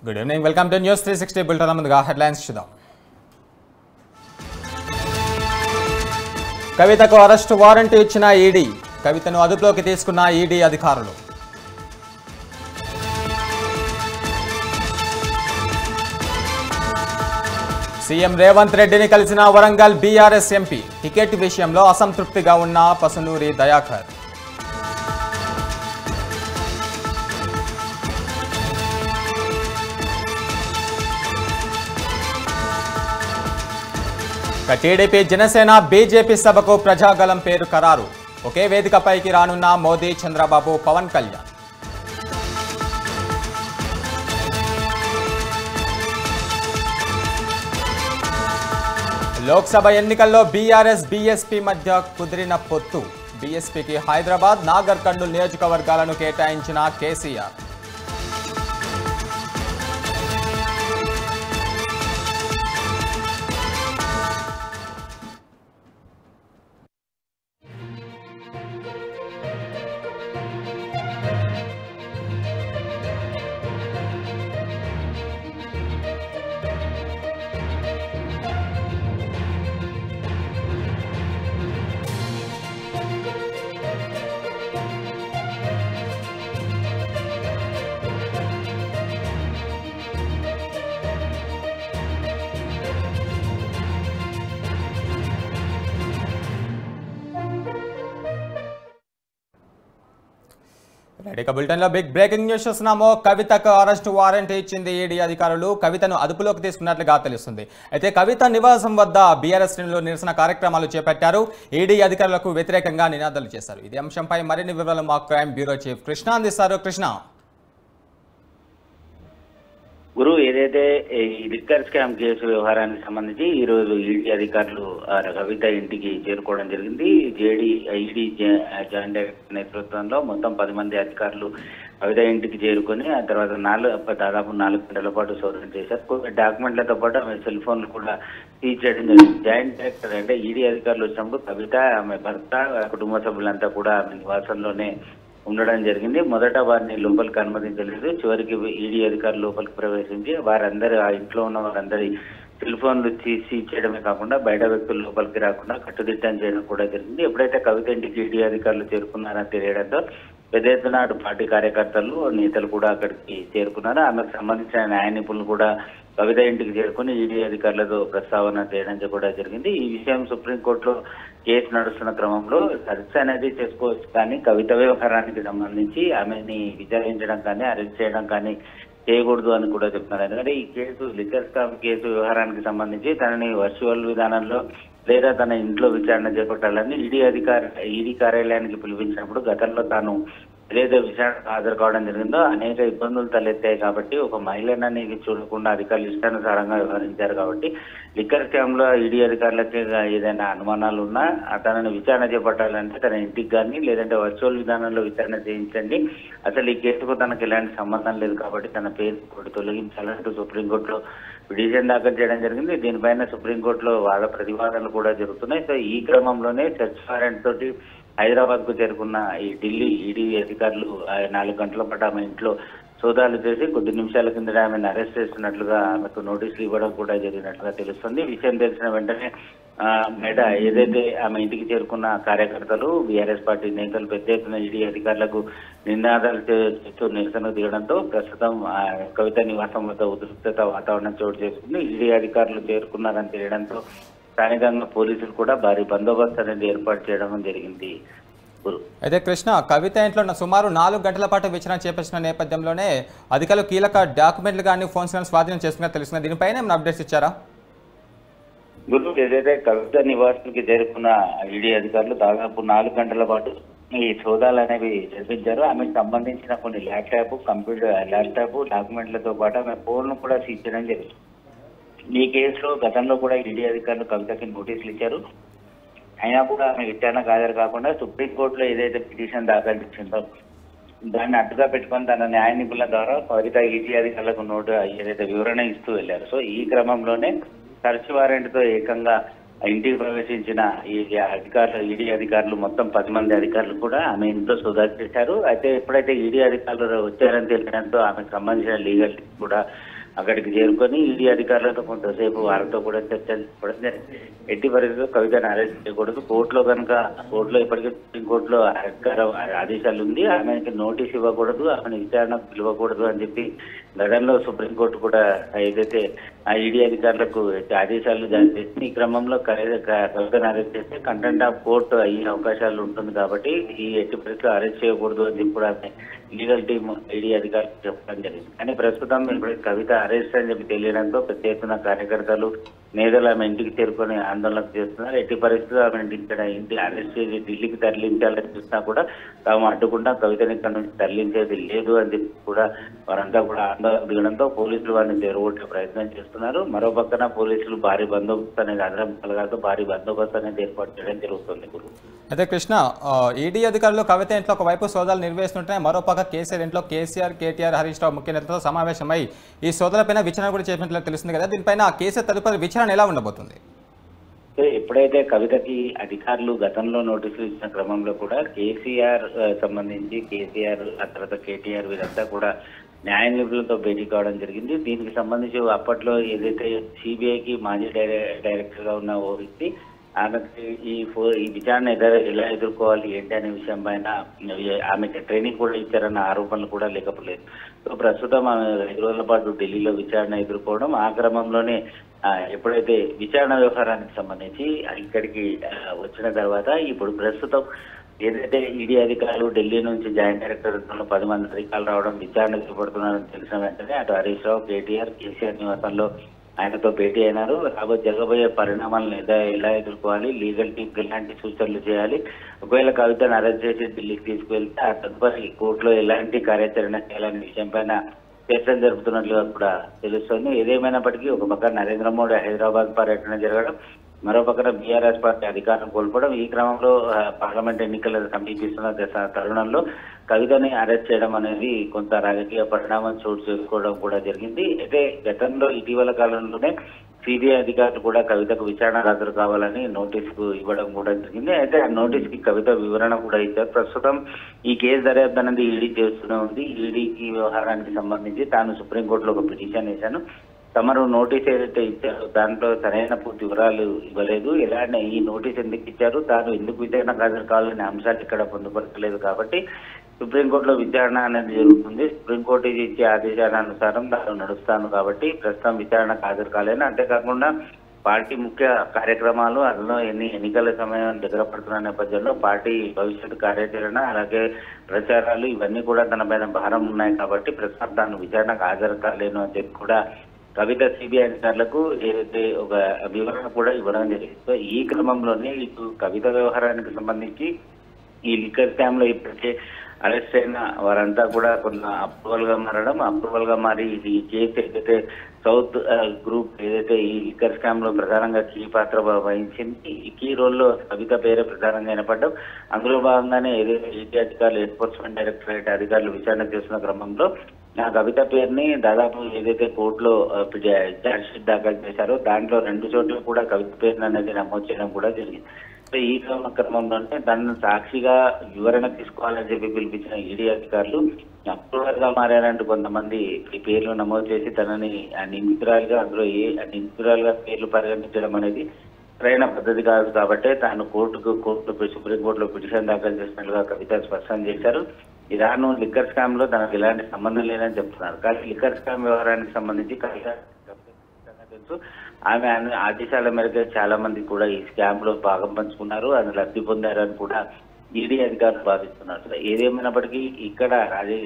Good evening, welcome to news 360 bulletin. ముందుగా headlines చూద్దాం. కవితకు అరెస్టు వారెంట్ ఇచ్చిన ఈడీ, కవితను అదుపులోకి తీసుకున్న ఈడీ అధికారులు. సీఎం రేవంత్ రెడ్డిని కలిసిన వరంగల్ బీఆర్ఎస్ ఎంపీ, టికెట్ విషయంలో అసంతృప్తిగా ఉన్న పసునూరి దయాకర్. టీడీపీ జనసేన బీజేపీ సభకు ప్రజాగలం పేరు ఖరారు. ఒకే వేదికపైకి రానున్న మోదీ, చంద్రబాబు, పవన్ కళ్యాణ్. లోక్సభ ఎన్నికల్లో బీఆర్ఎస్ బీఎస్పీ మధ్య కుదిరిన పొత్తు. బీఎస్పీకి హైదరాబాద్, నాగర్ కర్నూల్ నియోజకవర్గాలను కేటాయించిన కేసీఆర్. బులెటిన్లో బిగ్ బ్రేకింగ్ న్యూస్ చూస్తున్నాము. కవితకు అరెస్ట్ వారెంట్ ఇచ్చింది ఈడీ అధికారులు. కవితను అదుపులోకి తీసుకున్నట్లుగా తెలుస్తుంది. అయితే కవిత నివాసం వద్ద బీఆర్ఎస్ శ్రేణులు నిరసన కార్యక్రమాలు చేపట్టారు. ఈడీ అధికారులకు వ్యతిరేకంగా నినాదాలు చేశారు. ఇదే అంశంపై మరిన్ని వివరాలు మా క్రైమ్ బ్యూరో చీఫ్ కృష్ణ అందిస్తారు. కృష్ణ, గురు, ఏదైతే ఈ లిక్కర్ స్కామ్ కేసు వ్యవహారానికి సంబంధించి ఈ రోజు ఈడీ అధికారులు కవిత ఇంటికి చేరుకోవడం జరిగింది. ఈడీ జాయింట్ డైరెక్టర్ నేతృత్వంలో మొత్తం 10 మంది అధికారులు కవిత ఇంటికి చేరుకొని ఆ తర్వాత దాదాపు 4 గంటల పాటు శోధన చేశారు. కొన్ని డాక్యుమెంట్లతో పాటు ఆమె సెల్ ఫోన్లు కూడా సీజ్ చేయడం జరిగింది. జాయింట్ డైరెక్టర్ అంటే ఈడీ అధికారులు వచ్చినప్పుడు కవిత, ఆమె భర్త, కుటుంబ సభ్యులంతా కూడా ఆమె నివాసంలోనే ఉండడం జరిగింది. మొదట వారిని లోపలికి అనుమతించలేదు. చివరికి ఈడీ అధికారులు లోపలికి ప్రవేశించి వారందరూ, ఆ ఇంట్లో ఉన్న వారందరి సెల్ ఫోన్లు సీజ్ చేయడమే కాకుండా బయట వ్యక్తులు లోపలికి రాకుండా కట్టుదిట్టం చేయడం కూడా జరిగింది. ఎప్పుడైతే కవిత ఇంటికి ఈడీ అధికారులు చేరుకున్నారని తెలియడంతో పెద్ద ఎత్తున అటు పార్టీ కార్యకర్తలు, నేతలు కూడా అక్కడికి చేరుకున్నారు. ఆమెకు సంబంధించిన న్యాయ నిపుణులు కూడా కవిత ఇంటికి చేరుకుని ఈడీ అధికారులతో ప్రస్తావన చేయడం కూడా జరిగింది. ఈ విషయం సుప్రీంకోర్టులో కేసు నడుస్తున్న క్రమంలో చర్చ అనేది చేసుకోవచ్చు, కానీ కవిత వ్యవహారానికి సంబంధించి ఆమెని విచారించడం కానీ అరెస్ట్ చేయడం కానీ చేయకూడదు అని కూడా చెప్తున్నారు. ఎందుకంటే ఈ కేసు లిక్కర్ స్కామ్ కేసు వ్యవహారానికి సంబంధించి తనని వర్చువల్ విధానంలో లేదా తన ఇంట్లో విచారణ చేపట్టాలని ఈడీ కార్యాలయానికి పిలిపించినప్పుడు గతంలో తాను ఏదైతే విచారణకు హాజరు కావడం జరిగిందో అనేక ఇబ్బందులు తలెత్తాయి. కాబట్టి ఒక మహిళనని చూడకుండా అధికారులు ఇష్టానుసారంగా వ్యవహరించారు. కాబట్టి లిక్కర్ స్కామ్ లో ఈడీ అధికారులకి ఏదైనా అనుమానాలు ఉన్నా తనని విచారణ చేపట్టాలంటే తన ఇంటికి కానీ లేదంటే వర్చువల్ విధానంలో విచారణ చేయించండి, అసలు ఈ కేసుకు తనకు ఎలాంటి సంబంధం లేదు కాబట్టి తన పేరు తొలగించాలంటూ సుప్రీంకోర్టులో పిటిషన్ దాఖలు చేయడం జరిగింది. దీనిపైన సుప్రీంకోర్టులో వాద ప్రతివాదనలు కూడా జరుగుతున్నాయి. సో ఈ క్రమంలోనే సెర్చ్ వారెంట్ తోటి హైదరాబాద్ కు చేరుకున్న ఈ ఢిల్లీ ఈడీ అధికారులు 4 గంటల పాటు ఆమె ఇంట్లో సోదాలు చేసి కొద్ది నిమిషాల కింద ఆమెను అరెస్ట్ చేస్తున్నట్లుగా ఆమెకు నోటీసులు ఇవ్వడం కూడా జరిగినట్లుగా తెలుస్తుంది. విషయం తెలిసిన వెంటనే ఏదైతే ఆమె ఇంటికి చేరుకున్న కార్యకర్తలు, బీఆర్ఎస్ పార్టీ నేతలు పెద్ద ఎత్తున ఈడీ అధికారులకు నినాదాలు చేస్తూ నిరసన దిగడంతో ప్రస్తుతం కవిత నివాసం వద్ద ఉద్రిక్తత వాతావరణం చోటు చేసుకుంది. ఈడీ అధికారులు చేరుకున్నారని తెలియడంతో స్థానికంగా పోలీసులు కూడా భారీ బందోబస్తు అనేది ఏర్పాటు చేయడం జరిగింది. అయితే కృష్ణ, కవిత ఇంట్లో సుమారు 4 గంటల పాటు విచారణ చేపట్టిన నేపథ్యంలోనే అధికారులు కీలక డాక్యుమెంట్లు కానీ ఫోన్స్ కానీ స్వాధీనం చేసుకున్నట్టు తెలుస్తుంది. దీనిపైన ఏమైనా అప్డేట్స్ ఇచ్చారా? గురు, ఏదైతే కవిత నివాసానికి చేరుకున్న ఈడీ అధికారులు దాదాపు 4 గంటల పాటు ఈ సోదాలు అనేవి జరిపించారు. ఆమెకు సంబంధించిన కొన్ని ల్యాప్టాప్ డాక్యుమెంట్లతో పాటు ఆమె ఫోన్ను కూడా సీజ్ చేయడం జరిగింది. ఈ కేసులో గతంలో కూడా ఈడీ అధికారులు కవితకి నోటీసులు ఇచ్చారు. అయినా కూడా ఆమె విచారణకు హాజరు కాకుండా సుప్రీంకోర్టులో ఏదైతే పిటిషన్ దాఖలు చేసిందో దాన్ని అడ్డుగా పెట్టుకొని తన న్యాయ నిపుణుల ద్వారా కవిత ఈడీ అధికారులకు ఏదైతే వివరణ ఇస్తూ వెళ్లారు. సో ఈ క్రమంలోనే సెర్చ్ వారెంట్ తో ఏకంగా ఇంటికి ప్రవేశించిన ఈ అధికారులు ఈడీ అధికారులు మొత్తం 10 మంది అధికారులు కూడా ఆమె ఇంట్లో సోదా చేశారు. అయితే ఎప్పుడైతే ఈడీ అధికారులు వచ్చారని తెలియడంతో ఆమెకు సంబంధించిన లీగల్ టీం కూడా అక్కడికి చేరుకొని ఈడీ అధికారులతో కొంతసేపు వారితో కూడా చర్చలు చెప్పడం, ఎట్టి పరిస్థితుల్లో కవితను అరెస్ట్ చేయకూడదు, కోర్టులో ఇప్పటికే సుప్రీంకోర్టులో ఆదేశాలు ఉంది, ఆమెకి నోటీస్ ఇవ్వకూడదు, ఆమెను విచారణకు పిలవకూడదు అని చెప్పి గతంలో సుప్రీంకోర్టు కూడా ఏదైతే ఆ ఈడీ అధికారులకు ఆదేశాలు జారీ చేసింది. ఈ క్రమంలో కవితను అరెస్ట్ చేస్తే కంటెంప్ట్ ఆఫ్ కోర్టు అయ్యే అవకాశాలు ఉంటుంది కాబట్టి ఈ ఎట్టి పరిస్థితుల్లో అరెస్ట్ చేయకూడదు అని చెప్పి కూడా లీగల్ టీం ఈడీ అధికారులకు చెప్పడం జరిగింది. కానీ ప్రస్తుతం ఇప్పుడు కవిత అరెస్ట్ అని చెప్పి తెలియడంతో పెద్ద ఎత్తున కార్యకర్తలు నేతలు ఆమె ఇంటికి చేరుకొని ఆందోళన చేస్తున్నారు. ఎట్టి పరిస్థితుల్లో ఆమె ఇంటి అరెస్ట్ చేసి ఢిల్లీకి తరలించాలని చూసినా కూడా తాము అడ్డుకుంటా కవితని ఇక్కడ నుంచి తరలించేది లేదు అని చెప్పి కూడా వారంతా కూడా ఆందోళన దిగడంతో పోలీసులు వారిని తెరగొట్టే ప్రయత్నం చేస్తున్నారు. మరో పక్కన పోలీసులు భారీ బందోబస్తు అనేది అదనం కలగాతో భారీ బందోబస్తు అనేది ఏర్పాటు చేయడం జరుగుతుంది. గురు అయితే కృష్ణ, ఈడీ అధికారులు కవిత ఇంట్లో ఒకవైపు సోదాలు నిర్వహిస్తుంటే మరోపక్క కేసీఆర్ ఇంట్లో కేసీఆర్, కేటీఆర్, హరీష్ రావు ముఖ్య నేతలతో సమావేశమై ఈ సోదాలపైన విచారణ కూడా చేసినట్లు తెలుస్తుంది కదా. దీనిపైన కేసీఆర్ తదుపరి విచారణ ఎలా ఉండబోతుంది? ఎప్పుడైతే కవితకి అధికారులు గతంలో నోటీసులు ఇచ్చిన క్రమంలో కూడా కేసీఆర్ సంబంధించి కేసీఆర్ ఆ తర్వాత కేటీఆర్ వీరంతా కూడా న్యాయ నిపుణులతో భేటీ కావడం జరిగింది. దీనికి సంబంధించి అప్పట్లో ఏదైతే సిబిఐకి మాజీ డైరెక్టర్ గా ఉన్న ఓ వ్యక్తి ఆమెకి ఈ విచారణ ఎలా ఎదుర్కోవాలి ఏంటి అనే విషయం పైన ఆమెకి ట్రైనింగ్ కూడా ఇచ్చారన్న ఆరోపణలు కూడా లేకపోలేదు. సో ప్రస్తుతం ఆమె 5 రోజుల పాటు ఢిల్లీలో విచారణ ఎదుర్కోవడం, ఆ క్రమంలోనే ఎప్పుడైతే విచారణ వ్యవహారానికి సంబంధించి ఇక్కడికి వచ్చిన తర్వాత ఇప్పుడు ప్రస్తుతం ఏదైతే ఈడీ అధికారులు ఢిల్లీ నుంచి జాయింట్ డైరెక్టర్ 10 మంది అధికారులు రావడం విచారణ చేపడుతున్నారని తెలిసిన వెంటనే అటు హరీష్ రావు, కేటీఆర్, కేసీఆర్ నివాసంలో ఆయనతో భేటీ అయినారు. జరగబోయే పరిణామాలను ఎలా ఎదుర్కోవాలి, లీగల్ టీంకి ఎలాంటి సూచనలు చేయాలి, ఒకవేళ కవితను అరెస్ట్ చేసి ఢిల్లీకి తీసుకువెళ్తే ఆ తదుపరి కోర్టులో ఎలాంటి కార్యాచరణ చేయాలనే విషయం పైన చర్చలు జరుపుతున్నట్లుగా కూడా తెలుస్తోంది. ఏదేమైనప్పటికీ ఒక పక్క నరేంద్ర మోడీ హైదరాబాద్ పర్యటన జరగడం, మరో పక్కన బీఆర్ఎస్ పార్టీ అధికారం కోల్పోవడం, ఈ క్రమంలో పార్లమెంట్ ఎన్నికలు సమీపిస్తున్న తరుణంలో కవితని అరెస్ట్ చేయడం అనేది కొంత రాజకీయ పరిణామం చోటు చేసుకోవడం కూడా జరిగింది. అయితే గతంలో ఇటీవల కాలంలోనే సిబిఐ అధికారులు కూడా కవితకు విచారణ హాజరు కావాలని నోటీసుకు ఇవ్వడం కూడా జరిగింది. అయితే ఆ నోటీస్ కి కవిత వివరణ కూడా ఇచ్చారు. ప్రస్తుతం ఈ కేసు దర్యాప్తు అనేది ఈడీ చేస్తూనే ఉంది. ఈడీకి వ్యవహారానికి సంబంధించి తాను సుప్రీంకోర్టులో ఒక పిటిషన్ వేశాను, తమరు నోటీస్ ఏదైతే ఇచ్చారో దాంట్లో సరైన పూర్తి వివరాలు ఇవ్వలేదు, ఇలానే ఈ నోటీస్ ఎందుకు ఇచ్చారు, తాను ఎందుకు విచారణ హాజరు కావాలనే అంశాలు ఇక్కడ పొందుపరచలేదు కాబట్టి సుప్రీంకోర్టులో విచారణ అనేది జరుగుతుంది. సుప్రీంకోర్టు ఇచ్చే ఆదేశానుసారం దాన్ని నడుస్తాను కాబట్టి ప్రస్తుతం విచారణకు హాజరు కాలేను. అంతేకాకుండా పార్టీ ముఖ్య కార్యక్రమాలు అందులో ఎన్నికల సమయం దగ్గర పడుతున్న నేపథ్యంలో పార్టీ భవిష్యత్తు కార్యాచరణ అలాగే ప్రచారాలు ఇవన్నీ కూడా తన పైన భారం ఉన్నాయి కాబట్టి ప్రస్తుతం తాను విచారణకు హాజరు కాలేను అని చెప్పి కూడా కవిత సిబిఐ అధికారులకు ఏదైతే ఒక వివరణ కూడా ఇవ్వడం జరిగింది. సో ఈ క్రమంలోనే ఇటు కవిత వ్యవహారానికి సంబంధించి ఈ లిక్కర్ స్కామ్ లో ఇప్పటికే అరెస్ట్ అయిన వారంతా కూడా కొంత అప్రూవల్ గా మారి ఈ కేసు ఏదైతే సౌత్ గ్రూప్ ఏదైతే ఈ లిక్కర్ స్కామ్ లో ప్రధానంగా కీ పాత్ర వహించింది, ఈ కీ రోల్లో కవిత పేరే ప్రధానంగా వినపడ్డం, అందులో భాగంగానే ఏదైతే ఈడీ అధికారులు ఎన్ఫోర్స్మెంట్ డైరెక్టరేట్ అధికారులు విచారణ చేస్తున్న క్రమంలో ఆ కవిత పేరుని దాదాపు ఏదైతే కోర్టులో ఛార్జ్ షీట్ దాఖలు చేశారో దాంట్లో 2 చోట్ల కూడా కవిత పేరుని అనేది నమోదు చేయడం కూడా జరిగింది. సో ఈ క్రమంలోనే దాన్ని సాక్షిగా వివరణ తీసుకోవాలని చెప్పి పిలిపించిన ఈడీ అధికారులు అప్రూవర్ గా మారారంటూ కొంతమంది ఈ పేర్లు నమోదు చేసి తనని నిందితురాలుగా అందులో నిందితురాలుగా పేర్లు పరిగణించడం అనేది సరైన పద్ధతి కాదు కాబట్టి తాను సుప్రీంకోర్టులో పిటిషన్ దాఖలు చేసినట్లుగా కవిత స్పష్టం చేశారు. ఇరాను లిక్కర్ స్కామ్ లో తనకు ఎలాంటి సంబంధం లేదని చెప్తున్నారు. కానీ లిక్కర్ స్కామ్ వ్యవహారానికి సంబంధించి కవిత తెలుసు, ఆమె ఆదేశాల మేరకు చాలా మంది కూడా ఈ స్కామ్ లో భాగం పంచుకున్నారు, అందులో లబ్ధి పొందారని కూడా ఈడీ అధికారులు భావిస్తున్నారు. ఏదేమైనప్పటికీ ఇక్కడ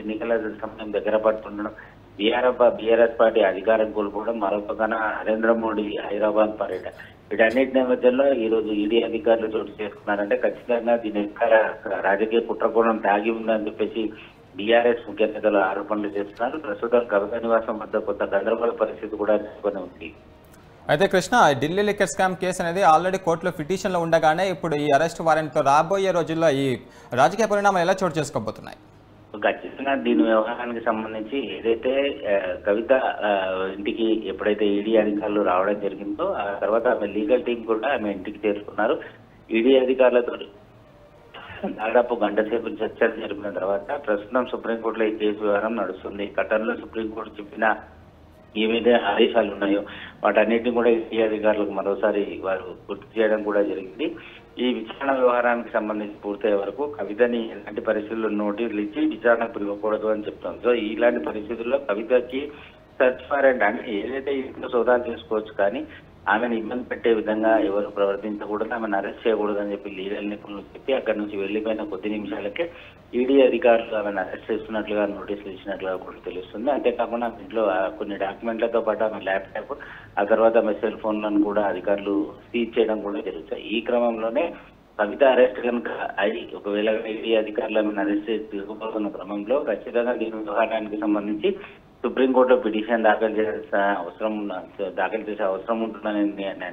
ఎన్నికల సమయం దగ్గర పడుతుండడం, బీఆర్ఎస్ పార్టీ అధికారం కోల్పోవడం, మరో పక్కన నరేంద్ర మోడీ హైదరాబాద్ పర్యటన, వీటన్నిటి నేపథ్యంలో ఈ రోజు ఈడీ అధికారులు చోటు చేసుకున్నారంటే ఖచ్చితంగా దీని రాజకీయ కుట్రకోణం తాగి ఉందని చెప్పేసి బీఆర్ఎస్ ముఖ్య నేతలు ఆరోపణలు చేస్తున్నారు. ప్రస్తుతం కవిత నివాసం వద్ద కొంత గందరగోళ పరిస్థితి కూడా నెలకొని ఉంది. అయితే Krishna, Delhi liquor scam case అనేది ఆల్రెడీ కోర్టులో పిటిషన్లో ఉండగానే ఇప్పుడు ఈ అరెస్ట్ వారెంట్తో రాబోయే రోజుల్లో ఈ రాజకీయ పరిణామాలు ఎలా చోటు చేసుకోబోతున్నాయి? ఖచ్చితంగా దీని వ్యవహారానికి సంబంధించి ఏదైతే కవిత ఇంటికి ఎప్పుడైతే ఈడీ అధికారులు రావడం జరిగిందో ఆ తర్వాత ఆమె లీగల్ టీం కూడా ఆమె ఇంటికి చేరుకున్నారు. ఈడీ అధికారులతో దాదాపు గంట సేపు చర్చలు జరిపిన తర్వాత ప్రస్తుతం సుప్రీంకోర్టులో ఈ కేసు వ్యవహారం నడుస్తుంది. గతంలో సుప్రీంకోర్టు చెప్పిన ఏవైతే ఆదేశాలు ఉన్నాయో వాటన్నిటిని కూడా ఈడీ అధికారులకు మరోసారి వారు గుర్తు చేయడం కూడా జరిగింది. ఈ విచారణ వ్యవహారానికి సంబంధించి పూర్తయ్యే వరకు కవితని ఎలాంటి పరిస్థితుల్లో నోటీసులు ఇచ్చి విచారణ పిలవకూడదు అని చెప్తాం. సో ఇలాంటి పరిస్థితుల్లో కవితకి సర్చ్ వారెంట్ అంటే ఏదైతే ఇంట్లో సోదాలు చేసుకోవచ్చు, కానీ ఆమెను ఇబ్బంది పెట్టే విధంగా ఎవరు ప్రవర్తించకూడదు, ఆమెను అరెస్ట్ చేయకూడదు అని చెప్పి లీగల్ నిపుణులు చెప్పి అక్కడి నుంచి వెళ్లిపోయిన కొద్ది నిమిషాలకే ఈడీ అధికారులు ఆమెను అరెస్ట్ చేస్తున్నట్లుగా నోటీసులు ఇచ్చినట్లుగా కూడా తెలుస్తుంది. అంతేకాకుండా ఇంట్లో కొన్ని డాక్యుమెంట్లతో పాటు ఆమె ల్యాప్టాప్, ఆ తర్వాత ఆమె సెల్ ఫోన్లను కూడా అధికారులు సీజ్ చేయడం కూడా జరుగుతాయి. ఈ క్రమంలోనే కవిత అరెస్ట్ కనుక అయి ఒకవేళ ఈడీ అధికారులు ఆమెను అరెస్ట్ చేసి తీసుకుపోతున్న క్రమంలో ఖచ్చితంగా దీని వ్యవహారానికి సంబంధించి సుప్రీంకోర్టులో పిటిషన్ దాఖలు చేసే అవసరం ఉంటుందని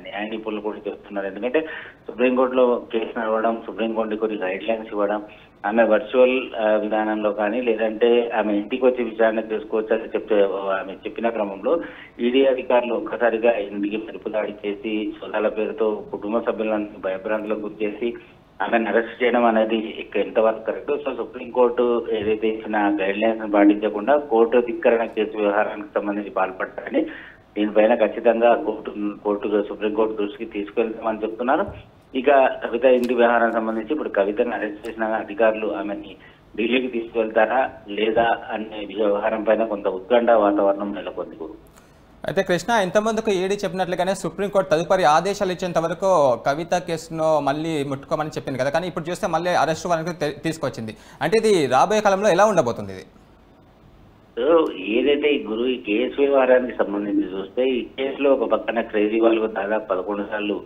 న్యాయ నిపుణులు కూడా చెప్తున్నారు. ఎందుకంటే సుప్రీంకోర్టులో కేసు నడవడం, సుప్రీంకోర్టు కొన్ని గైడ్ లైన్స్ ఇవ్వడం, ఆమె వర్చువల్ విధానంలో కానీ లేదంటే ఆమె ఇంటికి వచ్చి విచారణ చేసుకోవచ్చు అని ఆమె చెప్పిన క్రమంలో ఈడీ అధికారులు ఒక్కసారిగా ఇంటికి మెరుపుదాడి చేసి సోదాల పేరుతో కుటుంబ సభ్యులను భయభ్రాంతులకు గురి చేసి ఆమెను అరెస్ట్ చేయడం అనేది ఎంతవరకు కరెక్ట్? సో సుప్రీంకోర్టు ఏదైతే ఇచ్చిన గైడ్ లైన్స్ పాటించకుండా కోర్టు ధిక్కరణ కేసు వ్యవహారానికి సంబంధించి పాల్పడతారని దీనిపైన ఖచ్చితంగా సుప్రీంకోర్టు దృష్టికి తీసుకెళ్తామని చెప్తున్నారు. ఇక కవిత ఇంటి వ్యవహారానికి సంబంధించి ఇప్పుడు కవితను అరెస్ట్ చేసిన అధికారులు ఆమెని ఢిల్లీకి తీసుకెళ్తారా లేదా అనే వ్యవహారం పైన కొంత ఉత్కంఠ వాతావరణం నెలకొంది. అయితే కృష్ణ, ఇంతమందికి ఈడీ చెప్పినట్లుగానే సుప్రీంకోర్టు తదుపరి ఆదేశాలు ఇచ్చేంత వరకు కవిత కేసును మళ్ళీ ముట్టుకోమని చెప్పింది కదా, కానీ ఇప్పుడు చూస్తే మళ్ళీ అరెస్టు వరకు తీసుకొచ్చింది. అంటే ఇది రాబోయే కాలంలో ఎలా ఉండబోతుంది? ఇది ఏదైతే ఈ కేసు వ్యవహారానికి సంబంధించి చూస్తే ఈ కేసులో ఒక పక్కన కేజ్రీవాల్ దాదాపు 11 సార్లు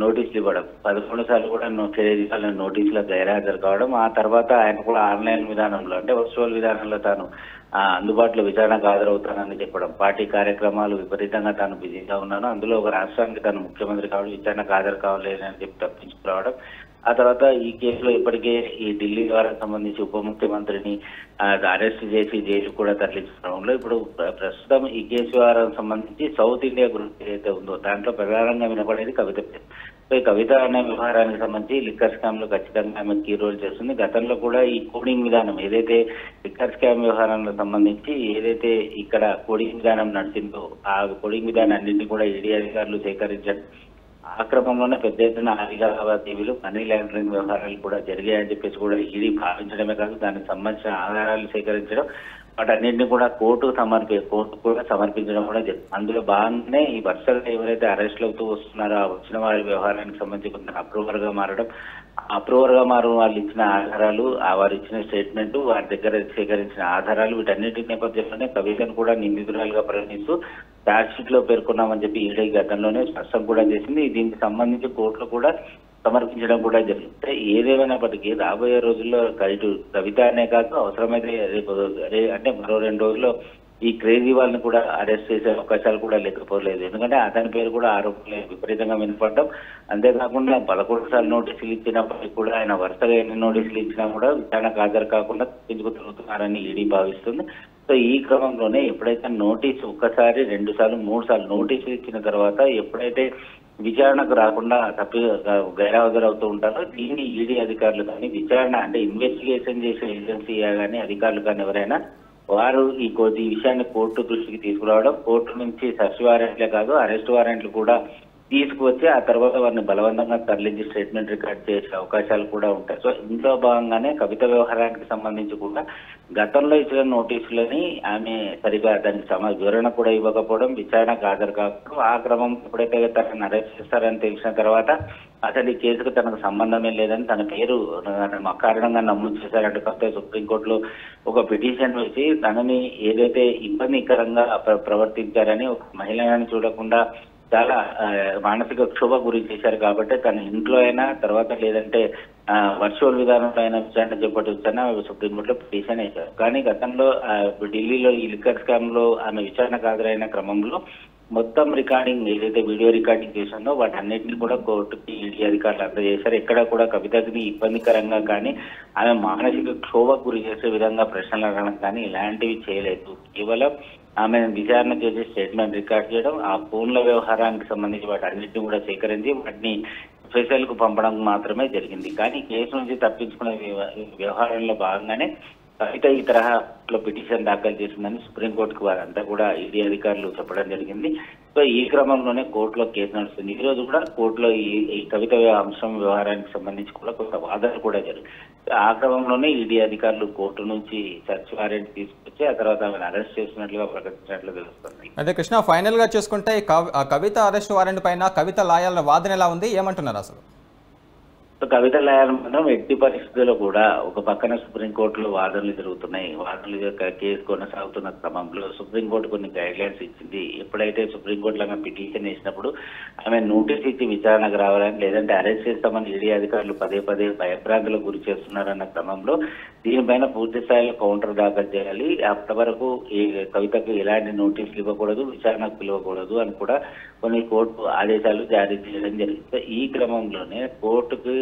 నోటీసులు ఇవ్వడం, 11 సార్లు కూడా కేజ్రీవాల్ నోటీసులకు గైర్హాజరు కావడం, ఆ తర్వాత ఆయన కూడా ఆన్లైన్ విధానంలో అంటే వర్చువల్ విధానంలో తాను అందుబాటులో విచారణకు హాజరవుతానని చెప్పడం, పార్టీ కార్యక్రమాలు విపరీతంగా తాను బిజీగా ఉన్నాను, అందులో ఒక రాష్ట్రానికి తాను ముఖ్యమంత్రి కావడం, విచారణకు హాజరు కావాలని అని చెప్పి తప్పించుకురావడం, ఆ తర్వాత ఈ కేసులో ఇప్పటికే ఈ ఢిల్లీ ద్వారా సంబంధించి ఉప ముఖ్యమంత్రిని అరెస్ట్ చేసి జైలు కూడా తరలించడంలో ఇప్పుడు ప్రస్తుతం ఈ కేసు వ్యవహారానికి సంబంధించి సౌత్ ఇండియా గ్రూప్ ఏదైతే ఉందో దాంట్లో ప్రధానంగా వినపడేది కవిత పేరు. సో ఈ కవిత అనే వ్యవహారానికి సంబంధించి లిక్కర్ స్కామ్ లో ఖచ్చితంగా ఆమె కీ రోల్ చేస్తుంది. గతంలో కూడా ఈ కోడింగ్ విధానం ఏదైతే లిక్కర్ స్కామ్ వ్యవహారానికి సంబంధించి ఏదైతే ఇక్కడ కోడింగ్ విధానం నడిచిందో ఆ కోడింగ్ విధానాన్నింటినీ కూడా ఈడీ అధికారులు సేకరించడం, ఆ క్రమంలోనే పెద్ద ఎత్తున లావాదేవీలు మనీ లాండరింగ్ వ్యవహారాలు కూడా జరిగాయని చెప్పేసి కూడా ఈడీ భావించడమే కాదు దానికి సంబంధించిన ఆధారాలు సేకరించడం, వాటన్నింటినీ కూడా కోర్టు కూడా సమర్పించడం కూడా జరిగింది. అందులో భాగంగానే ఈ వరుసగా ఎవరైతే అరెస్టులు అవుతూ వస్తున్నారో ఆ వచ్చిన వారి వ్యవహారానికి సంబంధించి కొంత అప్రూవర్ గా మారడం, వాళ్ళు ఇచ్చిన ఆధారాలు, వారు ఇచ్చిన స్టేట్మెంట్, వారి దగ్గర సేకరించిన ఆధారాలు, వీటన్నిటి నేపథ్యంలోనే కవితను కూడా నిందితురాలుగా పరిగణిస్తూ ఛార్జ్ షీట్ లో పేర్కొన్నామని చెప్పి ఈడీ గతంలోనే స్పష్టం కూడా చేసింది. దీనికి సంబంధించి కోర్టులో కూడా సమర్పించడం కూడా జరిగింది. ఏదేమైనప్పటికీ రాబోయే రోజుల్లో కవిత అనే కాదు అవసరమైతే అంటే మరో 2 రోజుల్లో ఈ కేజ్రీవాల్ ని కూడా అరెస్ట్ చేసే అవకాశాలు కూడా లేకపోలేదు. ఎందుకంటే అతని పేరు కూడా ఆరోపణలు విపరీతంగా వినపడడం, అంతేకాకుండా 11 సార్లు నోటీసులు ఇచ్చినప్పటికీ కూడా ఆయన వరుసగా ఎన్ని నోటీసులు ఇచ్చినా కూడా విచారణకు హాజరు కాకుండా తప్పించుకు తిరుగుతున్నారని ఈడీ భావిస్తుంది. సో ఈ క్రమంలోనే ఎప్పుడైతే నోటీసు 1 సారి 2 సార్లు 3 సార్లు నోటీసులు ఇచ్చిన తర్వాత ఎప్పుడైతే విచారణకు రాకుండా గైర్హాజరు అవుతూ ఉంటారో దీన్ని ఈడీ అధికారులు కానీ విచారణ అంటే ఇన్వెస్టిగేషన్ చేసే ఏజెన్సీ కానీ అధికారులు కానీ ఎవరైనా వారు ఈ విషయాన్ని కోర్టు దృష్టికి తీసుకురావడం, కోర్టు నుంచి సర్చ్ వారెంట్లే కాదు అరెస్ట్ వారెంట్లు కూడా తీసుకువచ్చి ఆ తర్వాత వారిని బలవంతంగా తరలించి స్టేట్మెంట్ రికార్డ్ చేసే అవకాశాలు కూడా ఉంటాయి. సో ఇందులో భాగంగానే కవిత వ్యవహారానికి సంబంధించి కూడా గతంలో ఇచ్చిన నోటీసులని ఆమె సరిగా దానికి వివరణ కూడా ఇవ్వకపోవడం, విచారణకు హాజరు కాకపోవడం, ఆ క్రమం ఎప్పుడైతే తనను అరెస్ట్ చేస్తారని తెలిసిన తర్వాత అసలు ఈ కేసుకు తనకు సంబంధమే లేదని తన పేరు అకారణంగా నమోదు చేశారంటే కొత్త సుప్రీంకోర్టులో ఒక పిటిషన్ వేసి తనని ఏదైతే ఇబ్బందికరంగా ప్రవర్తించారని ఒక మహిళని చూడకుండా చాలా మానసిక క్షోభ గురి చేశారు కాబట్టి తన ఇంట్లో అయినా తర్వాత లేదంటే వర్చువల్ విధానంలో అయినా విచారణ చేపట్టవచ్చని సుప్రీంకోర్టులో పిటిషన్ వేశారు. కానీ గతంలో ఢిల్లీలో ఈ లిక్కర్ స్కామ్ లో ఆమె విచారణకు హాజరైన క్రమంలో మొత్తం రికార్డింగ్ ఏదైతే వీడియో రికార్డింగ్ చేసిందో వాటన్నిటిని కూడా కోర్టుకి ఈడీ అధికారులు అందజేశారు. ఎక్కడ కూడా కవితకి ఇబ్బందికరంగా కానీ ఆమె మానసిక క్షోభకు గురి చేసే విధంగా ప్రశ్నలు అడగడం కానీ ఇలాంటివి చేయలేదు. కేవలం ఆమె విచారణ చేసి స్టేట్మెంట్ రికార్డ్ చేయడం, ఆ ఫోన్ల వ్యవహారానికి సంబంధించి వాటన్నిటిని కూడా సేకరించి వాటిని ఎఫ్ఎస్ఎల్ కు పంపడం మాత్రమే జరిగింది. కానీ కేసు నుంచి తప్పించుకునే వ్యవహారంలో భాగంగానే కవిత ఈ తరహాలో పిటిషన్ దాఖలు చేసిందని సుప్రీంకోర్టుకు వారంతా కూడా ఈడీ అధికారులు చెప్పడం జరిగింది. సో ఈ క్రమంలోనే కోర్టులో కేసు నడుస్తుంది. ఈ రోజు కూడా కోర్టులో ఈ కవిత అంశం వ్యవహారానికి సంబంధించి కూడా కొంత వాదనలు కూడా జరిగింది. ఆ క్రమంలోనే ఈడీ అధికారులు కోర్టు నుంచి సెర్చ్ వారెంట్ తీసుకొచ్చి ఆ తర్వాత ఆమెను అరెస్ట్ చేసినట్లుగా ప్రకటించినట్లు తెలుస్తుంది. అయితే కృష్ణ, ఫైనల్ గా చూసుకుంటే కవిత అరెస్ట్ వారెంట్ పైన కవిత లాయర్ల వాదన ఎలా ఉంది, ఏమంటున్నారు అసలు? కవిత లాయర్ మాత్రం ఎట్టి పరిస్థితుల్లో కూడా ఒక పక్కన సుప్రీంకోర్టులో వాదనలు జరుగుతున్నాయి. వాదనలు కేసు కొనసాగుతున్న క్రమంలో సుప్రీంకోర్టు కొన్ని గైడ్ లైన్స్ ఇచ్చింది. ఎప్పుడైతే సుప్రీంకోర్టులో ఆమె పిటిషన్ వేసినప్పుడు ఆమె నోటీస్ ఇచ్చి విచారణకు రావాలని, లేదంటే అరెస్ట్ చేస్తామని ఈడీ అధికారులు పదే పదే భయభ్రాంతులకు గురి చేస్తున్నారన్న క్రమంలో దీనిపైన పూర్తి స్థాయిలో కౌంటర్ దాఖలు చేయాలి. అప్పటి వరకు ఈ కవితకు ఎలాంటి నోటీసులు ఇవ్వకూడదు, విచారణకు పిలవకూడదు అని కూడా కొన్ని కోర్టు ఆదేశాలు జారీ చేయడం జరిగింది. ఈ క్రమంలోనే కోర్టుకు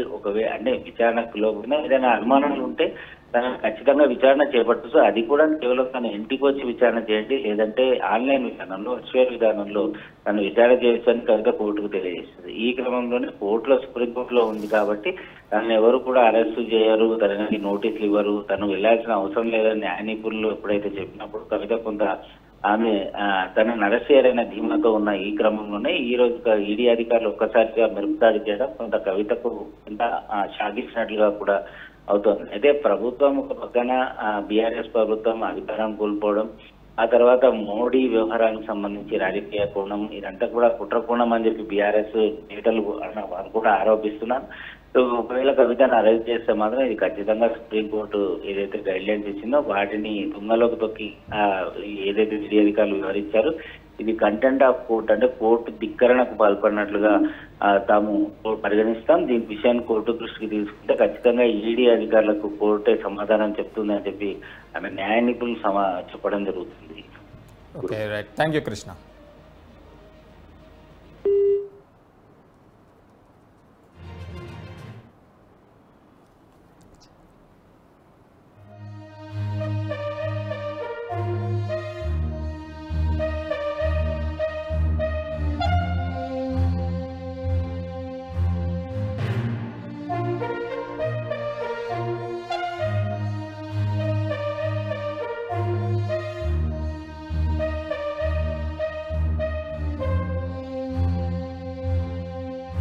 అంటే విచారణకు పిలవకుండా ఏదైనా అనుమానాలు ఉంటే తను ఖచ్చితంగా విచారణ చేపట్టచ్చు. అది కూడా కేవలం తన ఇంటికి వచ్చి విచారణ చేయండి, లేదంటే ఆన్లైన్ విధానంలో వర్చువల్ విధానంలో తను విచారణ చేయొచ్చని కవిత కోర్టుకు తెలియజేస్తుంది. ఈ క్రమంలోనే కోర్టులో సుప్రీంకోర్టులో ఉంది కాబట్టి తనను ఎవరు కూడా అరెస్టు చేయరు, తనకి నోటీసులు ఇవ్వరు, తను వెళ్లాల్సిన అవసరం లేదని న్యాయ నిపుణులు ఎప్పుడైతే చెప్పినప్పుడు కవిత కొంత ఆమె తనను అరెస్ట్ చేయాలనే ధీమాతో ఉన్న ఈ క్రమంలోనే ఈ రోజు ఈడీ అధికారులు ఒక్కసారిగా మెరుగుదాడి చేయడం కొంత కవితకు కొంత షాకిచ్చినట్లుగా కూడా అవుతోంది. అయితే ప్రభుత్వం ఒక పక్కన బీఆర్ఎస్ ప్రభుత్వం అధికారం కోల్పోవడం, ఆ తర్వాత మోడీ వ్యవహారానికి సంబంధించి రాజకీయ కోణం, ఇదంతా కూడా కుట్ర కోణం అని చెప్పి బీఆర్ఎస్ నేతలు వారు కూడా ఆరోపిస్తున్నారు. సో ఒకవేళ కవితను అరెస్ట్ చేస్తే మాత్రం ఇది ఖచ్చితంగా సుప్రీంకోర్టు ఏదైతే గైడ్ లైన్స్ ఇచ్చిందో వాటిని తుంగలోకి తొక్కి ఏదైతే ఈడీ అధికారులు వివరించారు ఇది కంటెంట్ ఆఫ్ కోర్ట్, అంటే కోర్టు ధిక్కరణకు పాల్పడినట్లుగా తాము పరిగణిస్తాం. దీని విషయాన్ని కోర్టు దృష్టికి తీసుకుంటే ఖచ్చితంగా ఈడీ అధికారులకు కోర్టే సమాధానం చెప్తుందని చెప్పి ఆమె న్యాయ నిపుణులు చెప్పడం జరుగుతుంది. Okay, right. Thank you Krishna.